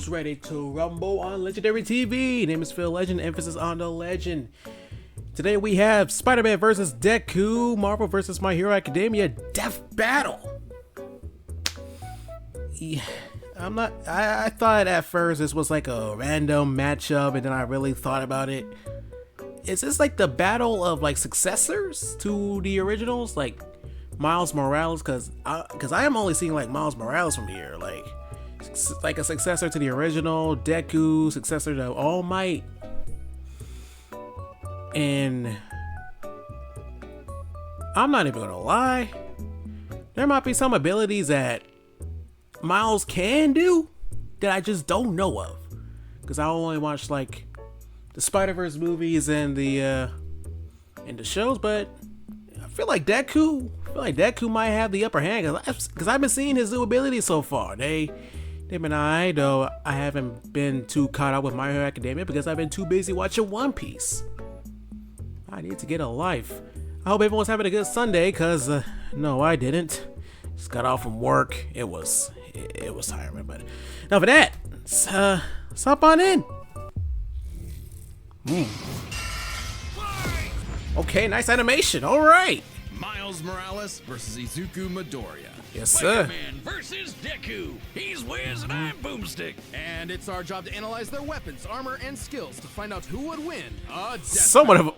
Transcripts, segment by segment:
Who's ready to rumble on Legendary TV? Name is Phil Legend, emphasis on the legend. Today we have Spider-Man vs. Deku, Marvel vs. My Hero Academia, Death Battle. Yeah, I thought at first this was like a random matchup, and then I really thought about it. Is this like the battle of like successors to the originals, like Miles Morales? Cause I am only seeing like Miles Morales from here, like a successor to the original, Deku, successor to All Might. And I'm not even gonna lie, there might be some abilities that Miles can do that I just don't know of, because I only watched like the Spider-Verse movies and the shows. But I feel like Deku might have the upper hand, because I've been seeing his new abilities so far. They've been alright, though I haven't been too caught up with My Hero Academia because I've been too busy watching One Piece. I need to get a life. I hope everyone's having a good Sunday, because no, I didn't. Just got off from work. It was tiring, but enough of that. Let's hop on in. Okay, nice animation. All right. Miles Morales versus Izuku Midoriya. Yes, sir. Spider-Man versus Deku. He's Wiz and I'm Boomstick. And it's our job to analyze their weapons, armor, and skills to find out who would win. Somewhat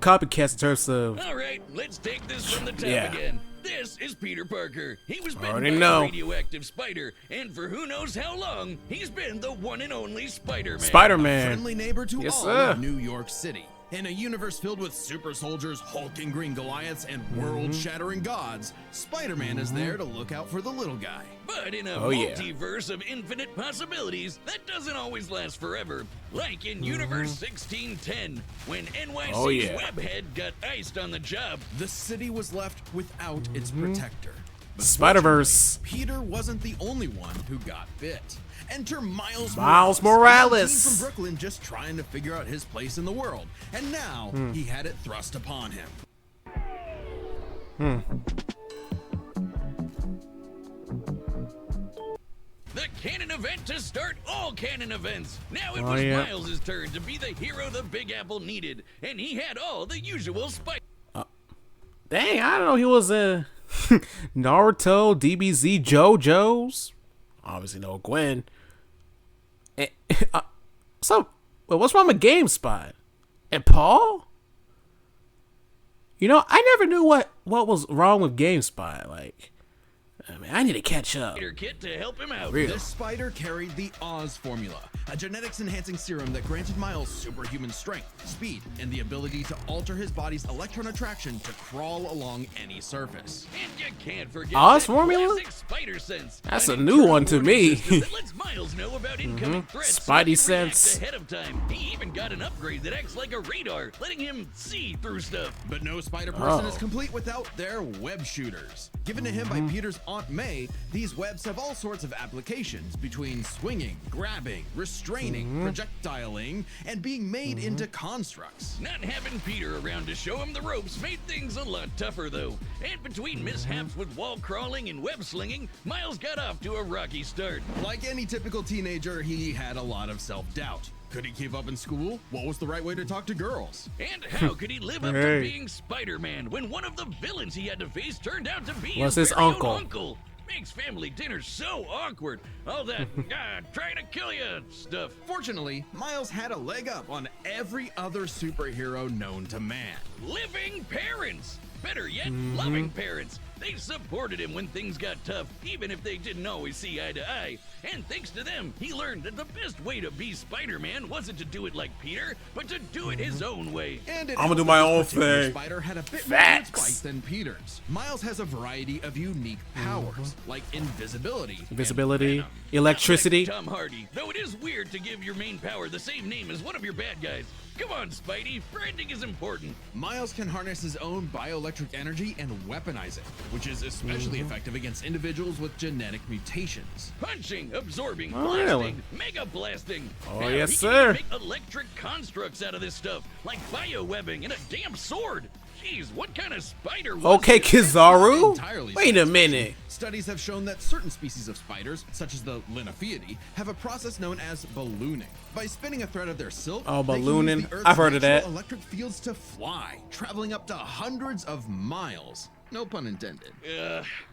copycats in terms of. All right, let's take this from the top again. This is Peter Parker. He was bitten by a radioactive spider, and for who knows how long, he's been the one and only Spider-Man. Spider-Man. A friendly neighbor to Yes, all sir. of New York City. In a universe filled with super soldiers, hulking green Goliaths, and world-shattering gods, Spider-Man is there to look out for the little guy. But in a multiverse of infinite possibilities, that doesn't always last forever. Like in Universe 1610, when NYC's Webhead got iced on the job. The city was left without its protector. But Spider-Verse. Peter wasn't the only one who got bit. Enter Miles Morales. He's from Brooklyn, just trying to figure out his place in the world. And now he had it thrust upon him. The canon event to start all canon events. Now it was Miles' turn to be the hero the Big Apple needed, and he had all the usual Dang, I don't know. He was a Naruto, DBZ, JoJo's. Obviously, no Gwen. So, what's wrong with GameSpot? And Paul? You know, I never knew what was wrong with GameSpot. Like, I mean, I need to catch up. Kit to help him out. This spider carried the Oz formula, a genetics-enhancing serum that granted Miles superhuman strength, speed, and the ability to alter his body's electron attraction to crawl along any surface. And you can't forget Oz that formula? classic spider sense. That's a new one to me. That lets Miles know about incoming threats. Spidey so he reacts sense. ahead of time. He even got an upgrade that acts like a radar, letting him see through stuff. But no spider person is complete without their web shooters. Given to him by Peter's Aunt May, these webs have all sorts of applications between swinging, grabbing, restraining, projectiling, and being made into constructs. Not having Peter around to show him the ropes made things a lot tougher, though. And between mishaps with wall crawling and web slinging, Miles got off to a rocky start. Like any typical teenager, he had a lot of self-doubt. Could he keep up in school? What was the right way to talk to girls? And how could he live up to being Spider-Man when one of the villains he had to face turned out to be his his very own uncle? uncle? Makes family dinner so awkward. All that trying to kill you stuff. Fortunately, Miles had a leg up on every other superhero known to man. Living parents. Better yet, loving parents. They supported him when things got tough, even if they didn't always see eye to eye. And thanks to them, he learned that the best way to be Spider-Man wasn't to do it like Peter, but to do it his own way. And I'm gonna do my own thing. Spider had a bit more to its bite than Peter's. Miles has a variety of unique powers, like invisibility, electricity. Like Tom Hardy, though it is weird to give your main power the same name as one of your bad guys. Come on, Spidey, branding is important. Miles can harness his own bioelectric energy and weaponize it, which is especially effective against individuals with genetic mutations. Punching, absorbing, blasting, mega blasting. Oh, Now, yes, he sir. can make electric constructs out of this stuff, like biowebbing and a damn sword. Jeez, what kind of spider was Okay, it? Kizaru? Entirely Wait a specific. minute. Studies have shown that certain species of spiders, such as the Linophiidae, have a process known as ballooning. By spinning a thread of their silk, Oh, they can use ballooning. the Earth's I've heard of natural that. electric fields to fly, traveling up to hundreds of miles. No pun intended.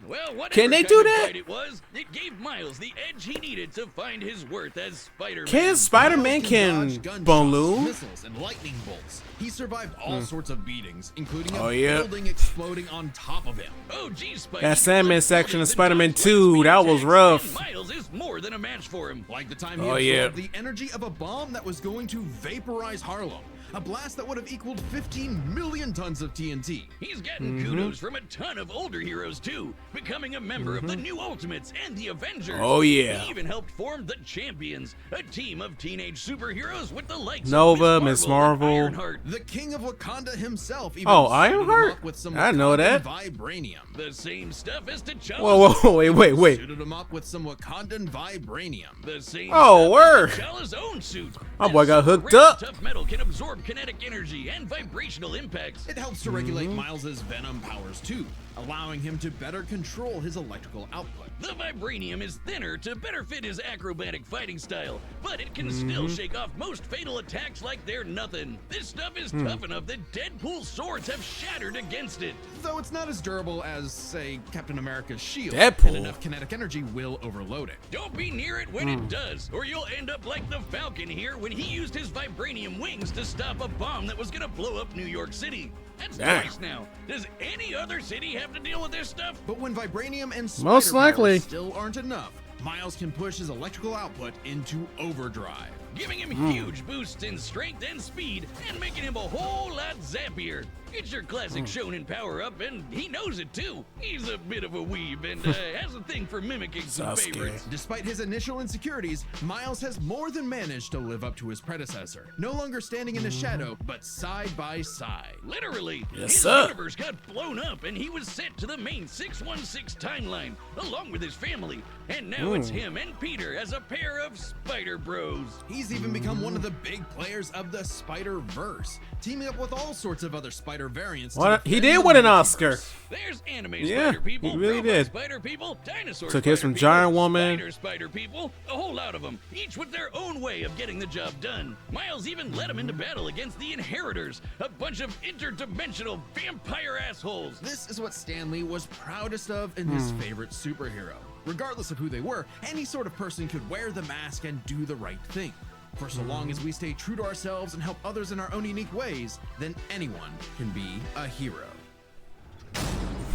Well, whatever Can they kind do of that? fight it was, it gave Miles the edge he needed to find his worth as Spider-Man. Can Spider-Man Miles can dodge gunshots, balloon? missiles, and lightning bolts. He survived all sorts of beatings, including a Oh, yeah. building exploding on top of him. Oh, geez, Spidey. That Sandman Let's section of dodge Spider-Man light 2, speed that was attacks, rough. and Miles is more than a match for him. Like the time he Oh, absorbed yeah. the energy of a bomb that was going to vaporize Harlem. A blast that would have equaled 15 million tons of TNT. He's gotten kudos from a ton of older heroes too, becoming a member of the New Ultimates and the Avengers. Oh, yeah. He even helped form the Champions, a team of teenage superheroes with the likes Nova, of Miss and Marvel. Ironheart. The king of Wakanda himself even Oh, suited him Ironheart? up with some I know Wakandan that. vibranium. The same stuff as T'Challa's Whoa, wait. Suited him up with some Wakandan vibranium. The same Oh, stuff word. as T'Challa's own suit. My boy This got super hooked rare up. Tough metal can absorb kinetic energy and vibrational impacts. It helps to regulate Miles's venom powers too, allowing him to better control his electrical output. The vibranium is thinner to better fit his acrobatic fighting style, but it can still shake off most fatal attacks like they're nothing. This stuff is tough enough that Deadpool's swords have shattered against it. Though it's not as durable as, say, Captain America's shield, Deadpool. and enough kinetic energy will overload it. Don't be near it when it does, or you'll end up like the Falcon here when he used his vibranium wings to stop a bomb that was gonna blow up New York City. That's Damn. twice now. Does any other city have to deal with this stuff? But when vibranium and spider Most likely. powers still aren't enough, Miles can push his electrical output into overdrive. Giving him huge boosts in strength and speed, and making him a whole lot zappier. It's your classic shonen power-up, and he knows it too. He's a bit of a weeb and has a thing for mimicking some Sasuke. favorites. Despite his initial insecurities, Miles has more than managed to live up to his predecessor. No longer standing in the shadow, but side by side. Literally, Yes, his sir. universe got blown up, and he was sent to the main 616 timeline, along with his family. And now it's him and Peter as a pair of Spider Bros. He's even become one of the big players of the Spider-Verse, teaming up with all sorts of other Spider variants. to What? He defend did the win an multiverse. Oscar. There's anime Yeah, spider people, he really robot did. spider people, dinosaur Took spider his from people, Giant Woman. spider people, a whole lot of them, each with their own way of getting the job done. Miles even led him into battle against the Inheritors, a bunch of interdimensional vampire assholes. This is what Stan Lee was proudest of in his favorite superhero. Regardless of who they were, any sort of person could wear the mask and do the right thing. For so long as we stay true to ourselves and help others in our own unique ways, then anyone can be a hero.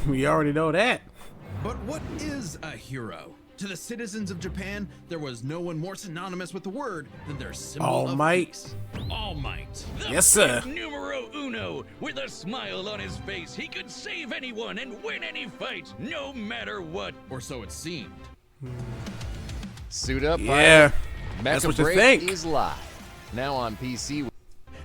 We already know that. But what is a hero? To the citizens of Japan, there was no one more synonymous with the word than their symbol All of Might. peace. All Might. The Yes, sir. big numero uno. With a smile on his face, he could save anyone and win any fight, no matter what. Or so it seemed. Suit up, Yeah. pilot. That's Mecha what you Break think. is live. Now on PC.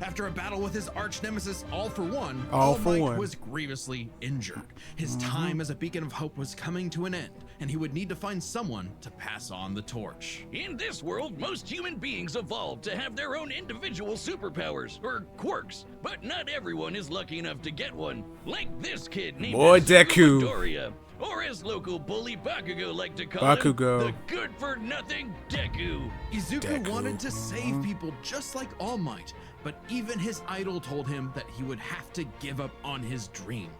After a battle with his arch nemesis All For One, All For Might One. was grievously injured. His time as a beacon of hope was coming to an end, and he would need to find someone to pass on the torch. In this world, most human beings evolved to have their own individual superpowers, or quirks, but not everyone is lucky enough to get one. Like this kid named Boy, Izuku Deku. Midoriya, or as local bully Bakugo like to call Bakugo. him, the good-for-nothing Deku. Izuku Deku. wanted to save people just like All Might, but even his idol told him that he would have to give up on his dreams.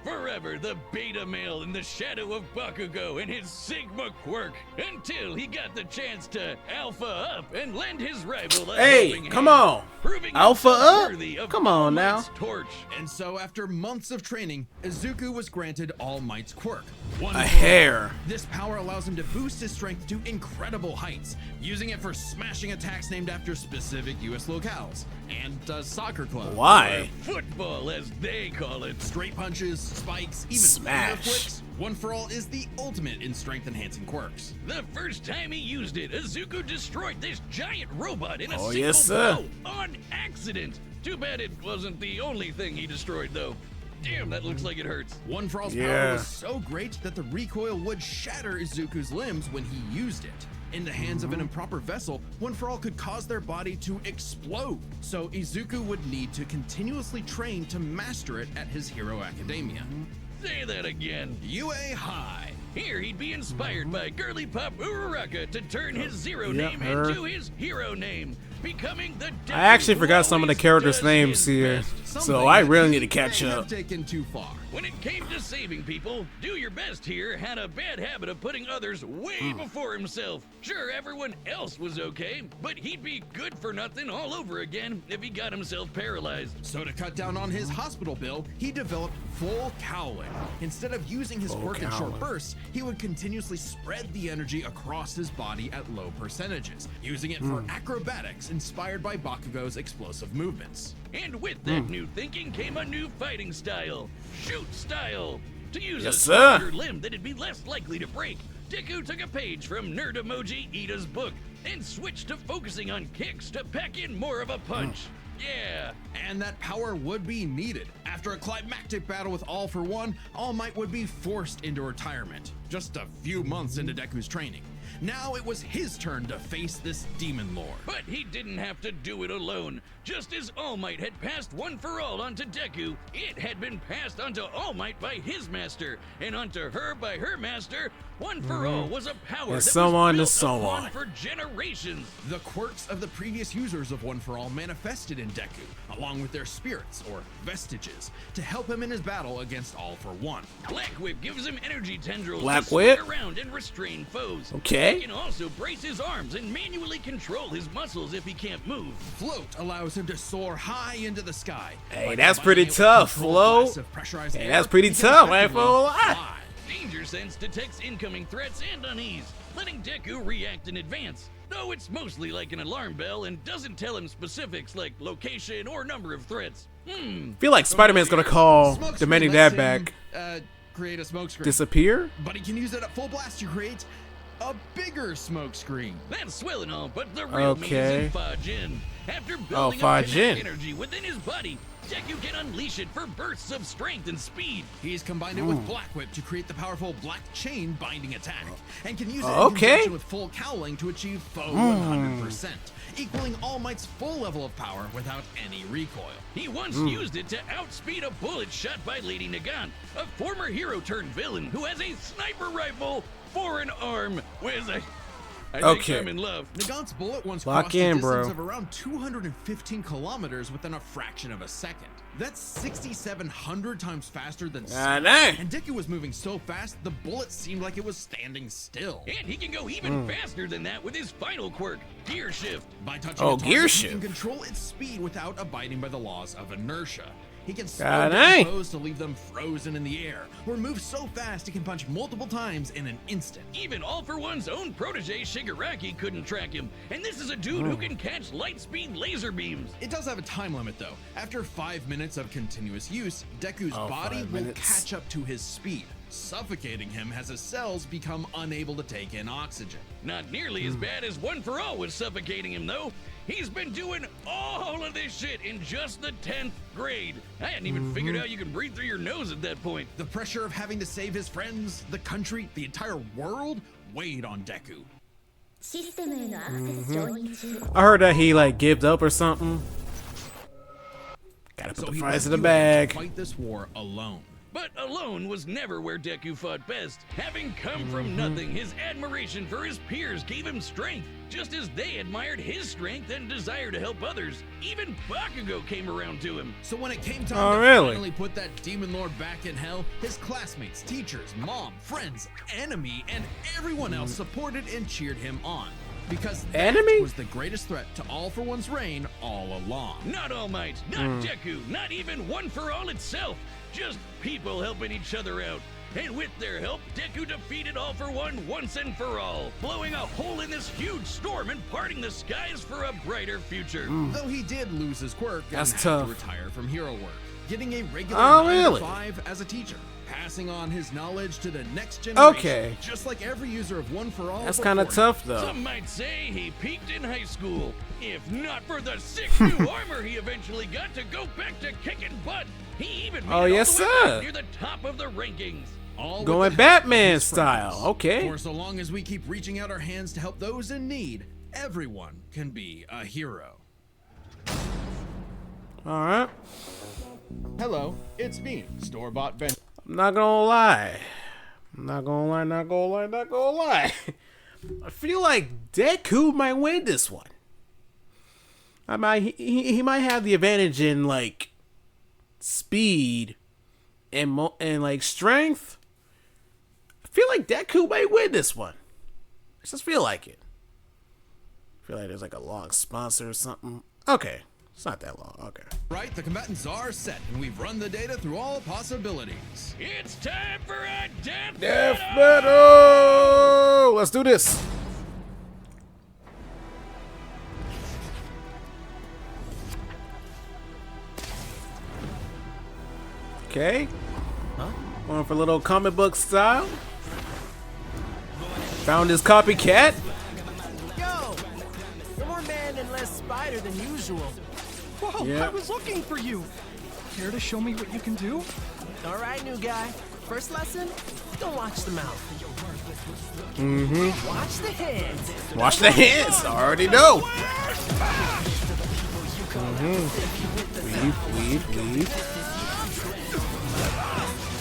Forever the beta male in the shadow of Bakugo and his Sigma quirk, until he got the chance to alpha up and lend his rival a Hey, helping come hand, on. proving Alpha himself up? worthy of Come on All now. Might's torch. And so, after months of training, Izuku was granted All Might's quirk. One A for hair. all. This power allows him to boost his strength to incredible heights, using it for smashing attacks named after specific U.S. locales and a soccer club. Why? Football, as they call it. Straight punches, spikes, even Smash. finger flicks. One for All is the ultimate in strength-enhancing quirks. The first time he used it, Izuku destroyed this giant robot in a Oh, single yes, sir. blow on accident. Too bad it wasn't the only thing he destroyed, though. Damn, that looks like it hurts. One for All's power Yeah. was so great that the recoil would shatter Izuku's limbs when he used it. In the hands of an improper vessel, One for All could cause their body to explode. So Izuku would need to continuously train to master it at his Hero Academia. Say that again. UA High. Here he'd be inspired by girly pop Uraraka to turn his zero Yeah, name her. into his hero name, becoming the Deku I actually who forgot some of the always characters' does names his here, best. so Something I that really he need to catch may have up. taken too far. When it came to saving people, Do Your Best here had a bad habit of putting others way before himself. Sure, everyone else was okay, but he'd be good for nothing all over again if he got himself paralyzed. So to cut down on his hospital bill, he developed full cowling. Instead of using his quirk in short cowling. bursts, he would continuously spread the energy across his body at low percentages, using it for acrobatics inspired by Bakugo's explosive movements. And with that new thinking came a new fighting style, shoot style. To use Yes, a sir. stronger limb that'd be less likely to break, Deku took a page from Nerd Emoji Ida's book and switched to focusing on kicks to pack in more of a punch. Yeah. And that power would be needed. After a climactic battle with All for One, All Might would be forced into retirement, just a few months into Deku's training. Now it was his turn to face this demon lord. But he didn't have to do it alone. Just as All Might had passed One for All onto Deku, it had been passed onto All Might by his master, and onto her by her master. One for All was a power And that so was on and built so upon on. for generations. The quirks of the previous users of One for All manifested in Deku, along with their spirits, or vestiges, to help him in his battle against All for One. Black Whip gives him energy tendrils Black to swing Whip? around and restrain foes. Okay. He can also brace his arms and manually control his muscles if he can't move. Float allows him to soar high into the sky. Hey, By that's combining pretty it with tough, controlled Flo. blasts of pressurized Hey, air, that's pretty he can tough, I ain't effectively gonna lie. fly. Danger Sense detects incoming threats and unease, letting Deku react in advance. Though it's mostly like an alarm bell and doesn't tell him specifics like location or number of threats. I feel like Spider-Man's gonna call Smoke screen demanding lets that him, back. Create a smoke screen. Disappear? But he can use it at full blast to create a bigger smoke screen. That's swell and all, but the real meat is Okay. in Fajin. After building up Fajin. kinetic energy within his body, Deku can unleash it for bursts of strength and speed. He's combined it with Black Whip to create the powerful Black Chain binding attack, and can use it in Okay. conjunction with full cowling to achieve full 100%, equaling All Might's full level of power without any recoil. He once used it to outspeed a bullet shot by Lady Nagant, a former hero-turned-villain who has a sniper rifle for an arm. I think Okay. I'm in love. Nagant's bullet once Lock crossed in, a distance bro. of around 215 kilometers within a fraction of a second. That's 6,700 times faster than sound. dang. And Deku was moving so fast, the bullet seemed like it was standing still. And he can go even faster than that with his final quirk, Gear Shift. By touching Oh, a target, gear he shift. can control its speed without abiding by the laws of inertia. He can slow God down dang. foes to leave them frozen in the air, or move so fast he can punch multiple times in an instant. Even All for One's own protege Shigaraki couldn't track him, and this is a dude who can catch light speed laser beams. It does have a time limit though. After 5 minutes of continuous use, Deku's Oh, body 5 will minutes. catch up to his speed, suffocating him as his cells become unable to take in oxygen. Not nearly as bad as One for All was suffocating him, though. He's been doing all of this shit in just the 10th grade. I hadn't even figured out you can breathe through your nose at that point. The pressure of having to save his friends, the country, the entire world weighed on Deku. システムへのアクセス承認中。 I heard that he like gave up or something. Gotta put So the he fries left in the UA bag. to fight this war alone. But alone was never where Deku fought best. Having come from nothing, his admiration for his peers gave him strength, just as they admired his strength and desire to help others. Even Bakugo came around to him. So when it came time Oh, to really? finally put that demon lord back in hell, his classmates, teachers, mom, friends, enemy, and everyone else supported and cheered him on. Because that Enemy? was the greatest threat to All for One's reign all along. Not All Might, not Deku, not even One for All itself. Just people helping each other out. And with their help, Deku defeated All for One once and for all, blowing a hole in this huge storm and parting the skies for a brighter future. Though he did lose his quirk and That's had tough. to retire from hero work, getting a regular Oh, 9 really? to 5 as a teacher, passing on his knowledge to the next generation. Okay. Just like every user of One for All. That's kind of before him. tough though. Some might say he peaked in high school. If not for the sick new armor he eventually got to go back to kicking butt, He even made Oh, it yes, all the way sir. back near the top of the rankings. All with Going the help Batman of his style. friends. Okay. For so long as we keep reaching out our hands to help those in need, everyone can be a hero. All right. Hello, it's me, store-bought Ben. I'm not gonna lie. Not gonna lie. I feel like Deku might win this one. He might have the advantage in like speed and like strength. I feel like Deku might win this one. I just feel like it. I feel like there's like a long sponsor or something. Okay, it's not that long. Okay. Right, the combatants are set, and we've run the data through all possibilities. It's time for a death Death battle! battle! Let's do this. Okay. Going for a little comic book style. Found his copycat. Yo! You're more man and less spider than usual. Whoa, Yeah. I was looking for you. Care to show me what you can do? Alright, new guy. First lesson? Don't watch the mouth. Watch the hands. Watch the hands. I already know. Weave.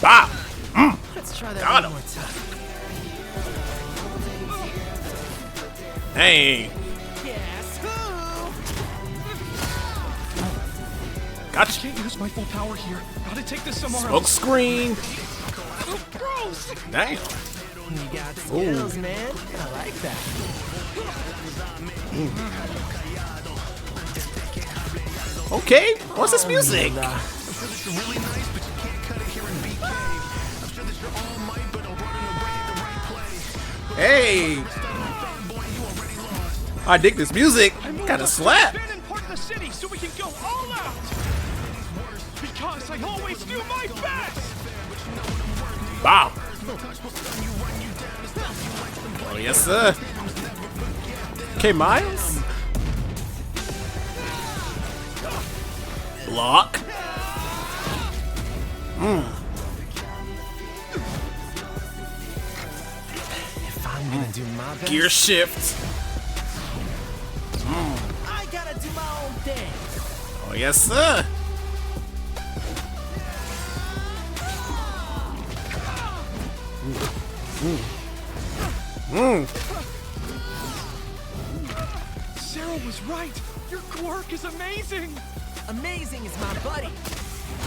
Bop. Let's try that Got one him. more time. Dang. Guess who? Gotcha. Can't use my full power here. Gotta take this somewhere Smoke else. screen. Oh, gross! Damn. You got skills, man. I like that. Okay. What's this music? Hey. I dig this music. Kind of slap. Been in part of the city so we can go all out. Because I always do my best. Wow. Oh, yes, sir. Okay, Miles. Block. If I'm gonna do my best, Gear shift. I gotta do my own thing. Oh, yes, sir. Sarah was right. Your quirk is amazing. Amazing is my buddy.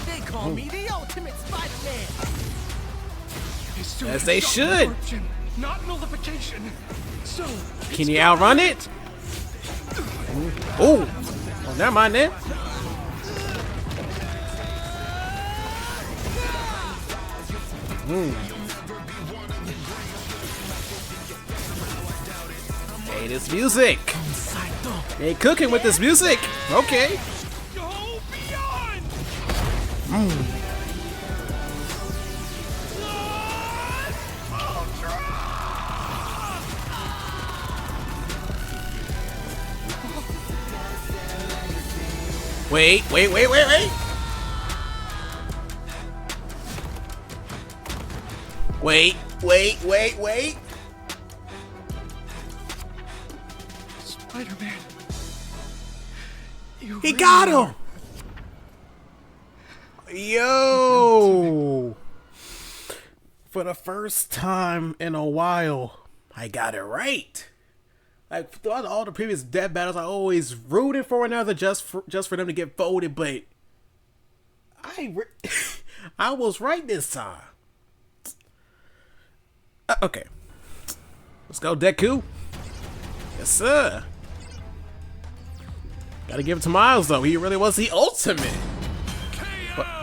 They call me the ultimate Spider-Man. His suit As has they shock should. absorption, not nullification. So, Can you outrun it? Oh, well, never mind then. Hey, this music. They cooking with this music. Okay. go beyond. Wait. Wait. Spider-Man. You He really got are- him. Yo. For the first time in a while, I got it right. Like throughout all the previous death battles, I always rooted for another just for them to get voted, but I was right this time. Okay, let's go, Deku. Yes, sir. Gotta give it to Miles though. He really was the ultimate.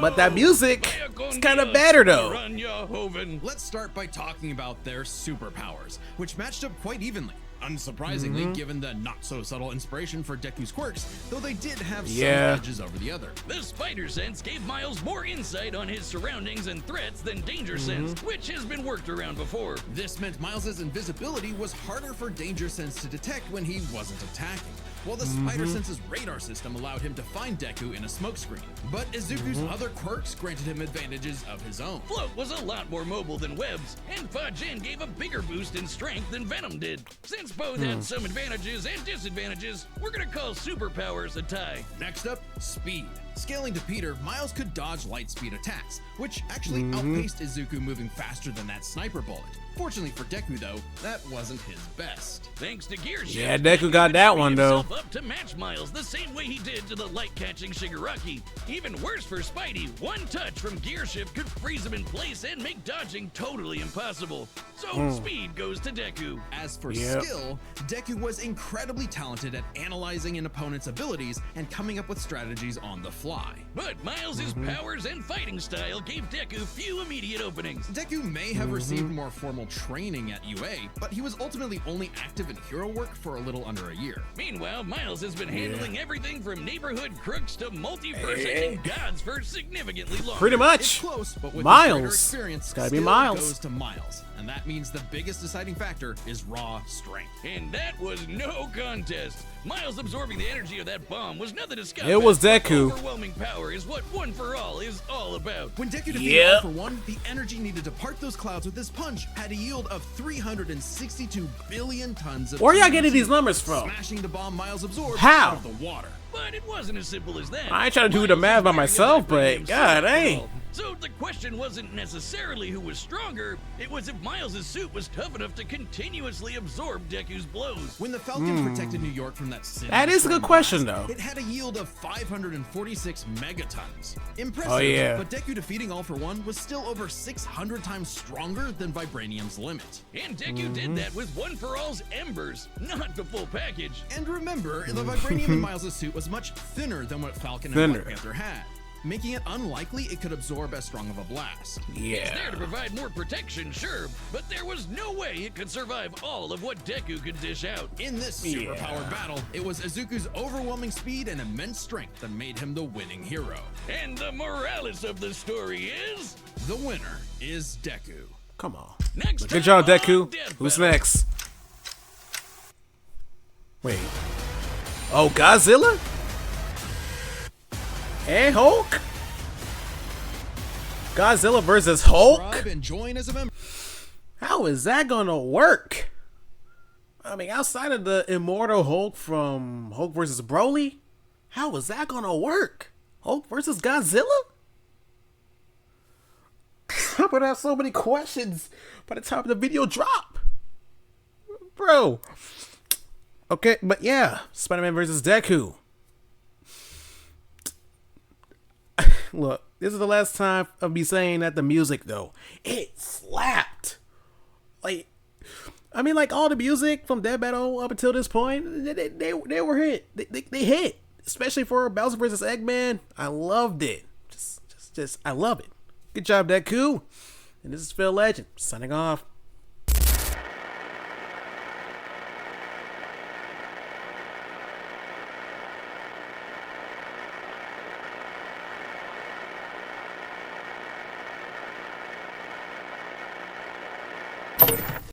But that music is kind of better though. Let's start by talking about their superpowers, which matched up quite evenly. Unsurprisingly, given the not-so-subtle inspiration for Deku's quirks, though they did have some edges over the other. The spider sense gave Miles more insight on his surroundings and threats than danger sense, which has been worked around before. This meant Miles's invisibility was harder for Danger Sense to detect when he wasn't attacking. while the Spider Sense's radar system allowed him to find Deku in a smokescreen. But Izuku's other quirks granted him advantages of his own. Float was a lot more mobile than Webs, and Fa-Jin gave a bigger boost in strength than Venom did. Since both had some advantages and disadvantages, we're gonna call superpowers a tie. Next up, speed. Scaling to Peter, Miles could dodge light speed attacks, which actually outpaced Izuku moving faster than that sniper bullet. Fortunately for Deku though, that wasn't his best. Thanks to Gear Shift, Yeah, Deku got that one, though. Up to match Miles the same way he did to the light-catching Shigaraki. Even worse for Spidey, one touch from Gear Shift could freeze him in place and make dodging totally impossible. So speed goes to Deku. As for skill, Deku was incredibly talented at analyzing an opponent's abilities and coming up with strategies on the fly. But Miles' powers and fighting style gave Deku few immediate openings. Deku may have received more formal training at UA, but he was ultimately only active in hero work for a little under a year. Meanwhile, Miles has been handling everything from neighborhood crooks to multiverse gods for significantly longer. Pretty It's much. close, but with Miles. greater experience, It's gotta be skill Miles. goes to Miles, and that means the biggest deciding factor is raw strength. And that was no contest. Miles absorbing the energy of that bomb was nothing to scoff It was at. Deku. Overwhelming power is what One For All is all about. When Deku defeated Yep. All For One, the energy needed to part those clouds with this punch had a yield of 362 billion tons of Where y'all energy, getting these numbers from? smashing the bomb Miles absorbed How? out of the water. But it wasn't as simple as that. I ain't trying to do the Miles math is by wearing a myself, but vibranium God suit dang. overall. So the question wasn't necessarily who was stronger, it was if Miles' suit was tough enough to continuously absorb Deku's blows. When the Falcon protected New York from that city, That is a good question, though. It had a yield of 546 megatons. Impressive, Oh, yeah. but Deku defeating All For One was still over 600 times stronger than Vibranium's limit. And Deku did that with One For All's embers, not the full package. And remember, the Vibranium in Miles' suit was much thinner than what Falcon and Thinner. Black Panther had, making it unlikely it could absorb as strong of a blast. It's there to provide more protection, sure, but there was no way it could survive all of what Deku could dish out. In this superpowered battle, it was Izuku's overwhelming speed and immense strength that made him the winning hero. And the morales of the story is... The winner is Deku. Come on. Next Good time job, on Deku. Death Who's Battle. next? Wait. Oh, Godzilla? And Hulk? Godzilla versus Hulk? Subscribe and join as a member. How is that gonna work? I mean, outside of the immortal Hulk from Hulk versus Broly, how is that gonna work? Hulk versus Godzilla? I'm gonna have so many questions by the time the video drop. Bro. Okay, but yeah, Spider-Man versus Deku. Look, this is the last time of me saying that the music, though. It slapped. Like, I mean, like, all the music from Death Battle up until this point, they were hit. They hit. Especially for Bowser vs. Eggman. I loved it. Just, I love it. Good job, Deku. And this is Phil Legend, signing off.